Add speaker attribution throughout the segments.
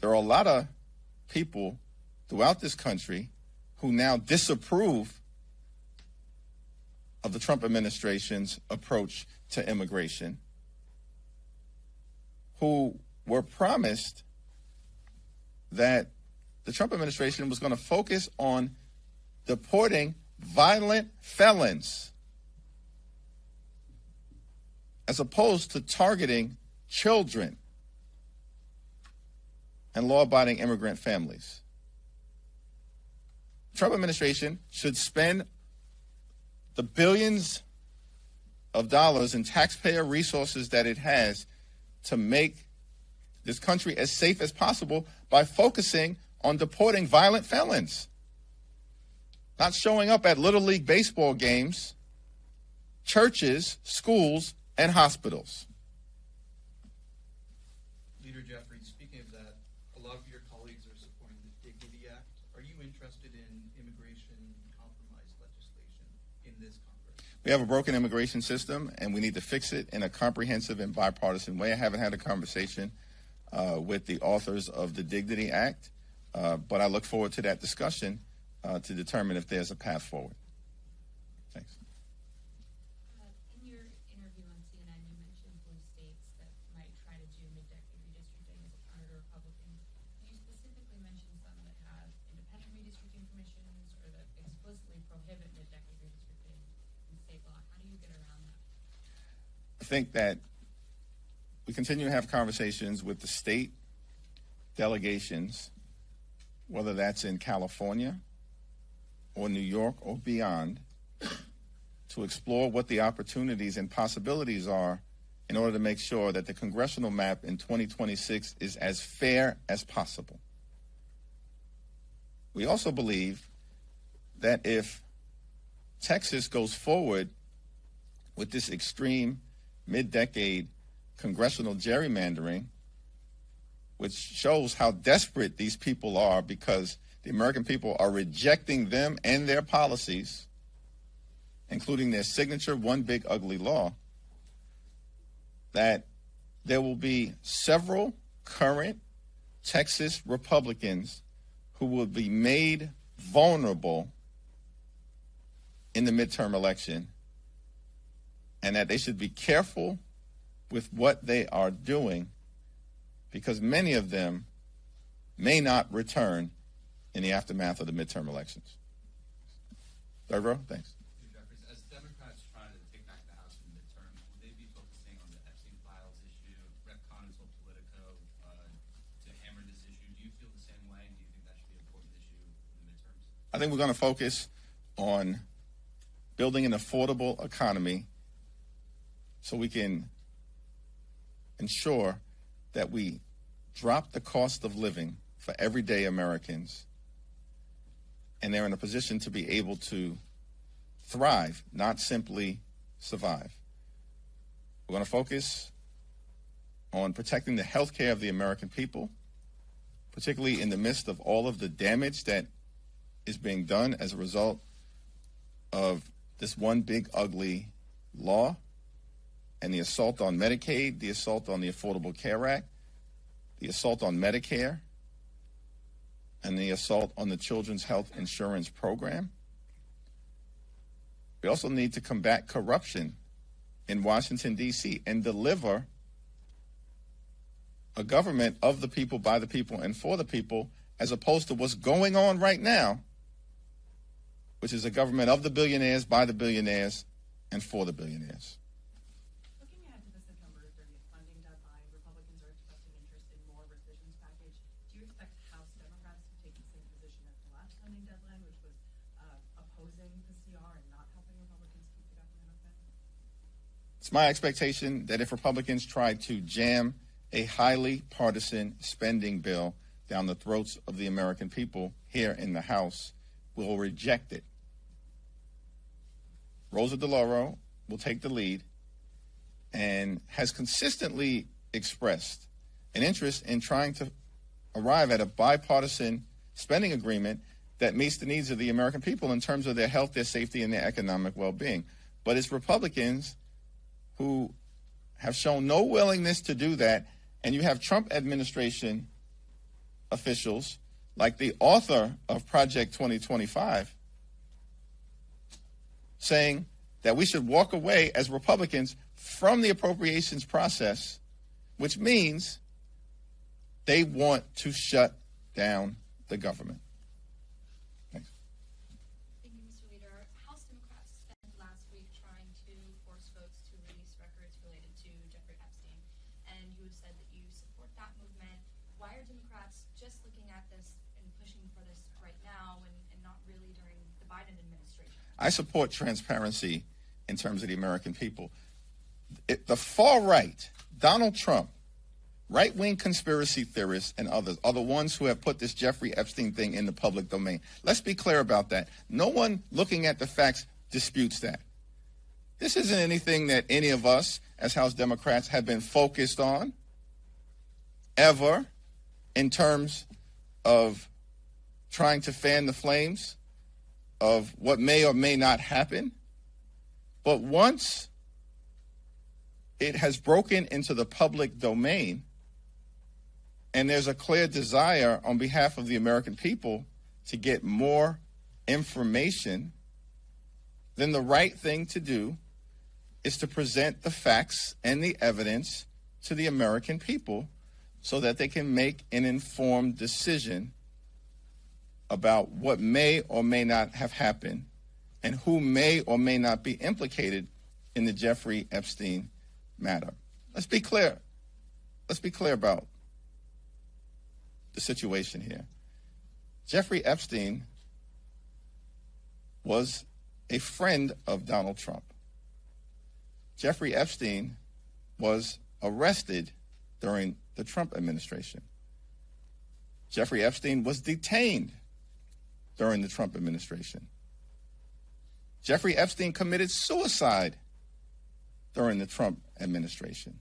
Speaker 1: there are a lot of people throughout this country who now disapprove of the Trump administration's approach to immigration, who were promised that the Trump administration was going to focus on deporting violent felons as opposed to targeting children and law-abiding immigrant families. The Trump administration should spend the billions of dollars in taxpayer resources that it has to make this country as safe as possible by focusing on deporting violent felons, not showing up at Little League baseball games, churches, schools, and hospitals.
Speaker 2: Leader Jeffries, speaking of that, a lot of your colleagues are supporting the Dignity Act. Are you interested in immigration compromise legislation in this Congress?
Speaker 1: We have a broken immigration system, and we need to fix it in a comprehensive and bipartisan way. I haven't had a conversation with the authors of the Dignity Act, but I look forward to that discussion to determine if there's a path forward. Thanks.
Speaker 3: In your interview on CNN, you mentioned blue states that might try to do mid-decade redistricting as a counter to Republicans. You specifically mentioned some that have independent redistricting commissions or that explicitly prohibit mid-decade redistricting in state law. How do you get around that?
Speaker 1: I think that we continue to have conversations with the state delegations, whether that's in California or New York or beyond, to explore what the opportunities and possibilities are in order to make sure that the congressional map in 2026 is as fair as possible. We also believe that if Texas goes forward with this extreme mid-decade congressional gerrymandering, which shows how desperate these people are because the American people are rejecting them and their policies, including their signature One Big Ugly Law, that there will be several current Texas Republicans who will be made vulnerable in the midterm election, and that they should be careful with what they are doing because many of them may not return in the aftermath of the midterm elections. Third row, thanks.
Speaker 4: Jeffries, as Democrats try to take back the House in the midterm, will they be focusing on the Epstein files issue, retcon until Politico to hammer this issue? Do you feel the same way? Do you think that should be an important issue in the midterms?
Speaker 1: I think we're going to focus on building an affordable economy so we can ensure that we drop the cost of living for everyday Americans, and they're in a position to be able to thrive, not simply survive. We're going to focus on protecting the health care of the American people, particularly in the midst of all of the damage that is being done as a result of this One Big Ugly Law and the assault on Medicaid, the assault on the Affordable Care Act, the assault on Medicare, and the assault on the Children's Health Insurance Program. We also need to combat corruption in Washington, D.C., and deliver a government of the people, by the people, and for the people, as opposed to what's going on right now, which is a government of the billionaires, by the billionaires, and for the billionaires.
Speaker 5: Looking ahead to the September 30th funding deadline, Republicans are expressing interest in more revisions package. Do you expect House Democrats to take the same position as the last funding deadline, which was opposing the CR and not helping Republicans keep the government open?
Speaker 1: It's my expectation that if Republicans try to jam a highly partisan spending bill down the throats of the American people here in the House, we'll reject it. Rosa DeLauro will take the lead and has consistently expressed an interest in trying to arrive at a bipartisan spending agreement that meets the needs of the American people in terms of their health, their safety, and their economic well-being. But it's Republicans who have shown no willingness to do that, and you have Trump administration officials, like the author of Project 2025, saying that we should walk away as Republicans from the appropriations process, which means they want to shut down the government. Thanks.
Speaker 3: Thank you, Mr. Leader. House Democrats spent last week trying to force votes to release records related to Jeffrey Epstein, and you have said that you support that movement. Why are Democrats just looking at this and pushing for this right now and not really during the Biden administration?
Speaker 1: I support transparency in terms of the American people. The far right, Donald Trump, right-wing conspiracy theorists and others are the ones who have put this Jeffrey Epstein thing in the public domain. Let's be clear about that. No one looking at the facts disputes that. This isn't anything that any of us as House Democrats have been focused on ever in terms of trying to fan the flames of what may or may not happen. But once it has broken into the public domain, and there's a clear desire on behalf of the American people to get more information, then the right thing to do is to present the facts and the evidence to the American people so that they can make an informed decision about what may or may not have happened and who may or may not be implicated in the Jeffrey Epstein matter. Let's be clear. Let's be clear about the situation here. Jeffrey Epstein was a friend of Donald Trump. Jeffrey Epstein was arrested during the Trump administration. Jeffrey Epstein was detained during the Trump administration. Jeffrey Epstein committed suicide during the Trump administration.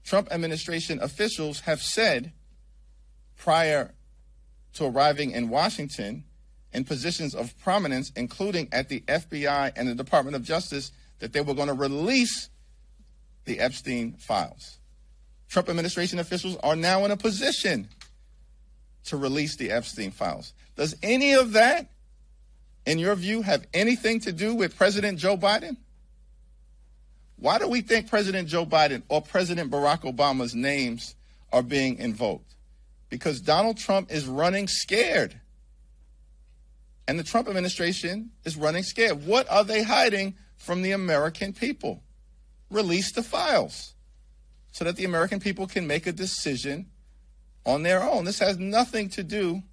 Speaker 1: Trump administration officials have said prior to arriving in Washington in positions of prominence, including at the FBI and the Department of Justice, that they were going to release the Epstein files. Trump administration officials are now in a position to release the Epstein files. Does any of that, in your view, have anything to do with President Joe Biden? Why do we think President Joe Biden or President Barack Obama's names are being invoked? Because Donald Trump is running scared. And the Trump administration is running scared. What are they hiding from the American people? Release the files so that the American people can make a decision on their own. This has nothing to do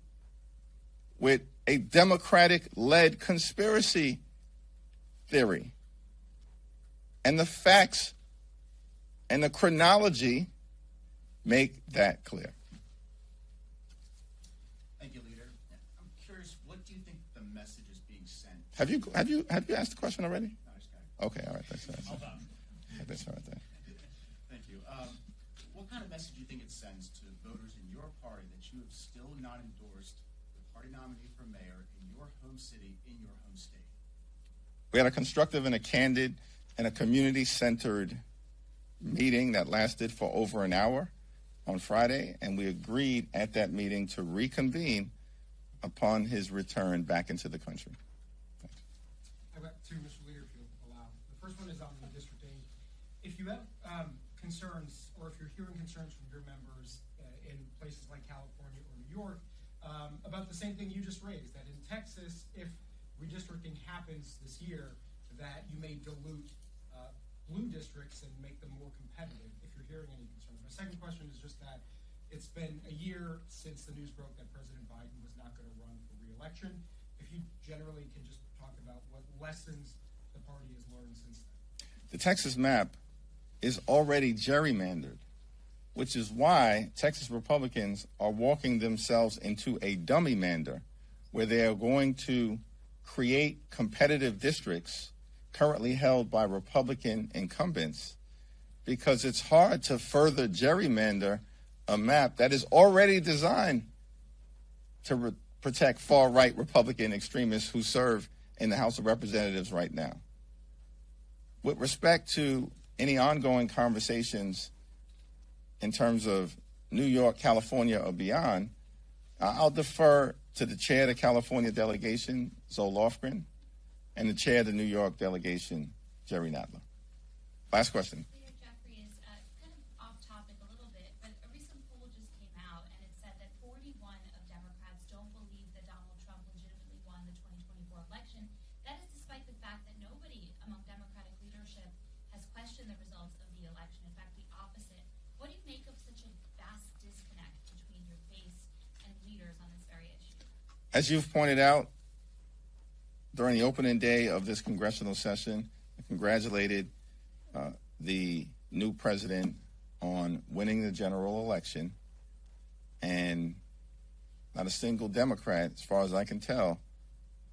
Speaker 1: with a Democratic-led conspiracy theory. And the facts and the chronology make that clear.
Speaker 6: Thank you, Leader. I'm curious, what do you think the message is being sent?
Speaker 1: Have you asked the question already?
Speaker 6: No, just kidding.
Speaker 1: Okay, all right. That's all right. That's all right then.
Speaker 6: Thank you. What kind of message do you think it sends to voters in your party that you have still not endorsed the party nominee for mayor in your home city, in your home state?
Speaker 1: We had a constructive and a candid and a community-centered meeting that lasted for over an hour on Friday, and we agreed at that meeting to reconvene upon his return back into the country. Thanks.
Speaker 7: I've got two, Mr. Leader, if you'll allow. The first one is on the redistricting. If you have concerns, or if you're hearing concerns from your members in places like California or New York about the same thing you just raised, that in Texas, if redistricting happens this year, that you may dilute blue districts and make them more competitive, if you're hearing any concerns. My second question is just that it's been a year since the news broke that President Biden was not going to run for re-election. If you generally can just talk about what lessons the party has learned since then.
Speaker 1: The Texas map is already gerrymandered, which is why Texas Republicans are walking themselves into a dummy mander where they are going to create competitive districts currently held by Republican incumbents, because it's hard to further gerrymander a map that is already designed to protect far-right Republican extremists who serve in the House of Representatives right now. With respect to any ongoing conversations in terms of New York, California, or beyond, I'll defer to the chair of the California delegation, Zoe Lofgren, and the chair of the New York delegation, Jerry Nadler. Last question.
Speaker 3: Leader Jeffries, kind of off topic a little bit, but a recent poll just came out and it said that 41 of Democrats don't believe that Donald Trump legitimately won the 2024 election. That is despite the fact that nobody among Democratic leadership has questioned the results of the election. In fact, the opposite. What do you make of such a vast disconnect between your base and leaders on this very issue?
Speaker 1: As you've pointed out, during the opening day of this congressional session, I congratulated the new president on winning the general election, and not a single Democrat, as far as I can tell,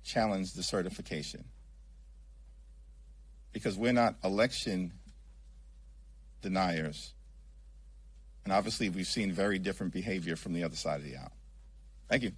Speaker 1: challenged the certification. Because we're not election deniers, and obviously we've seen very different behavior from the other side of the aisle. Thank you.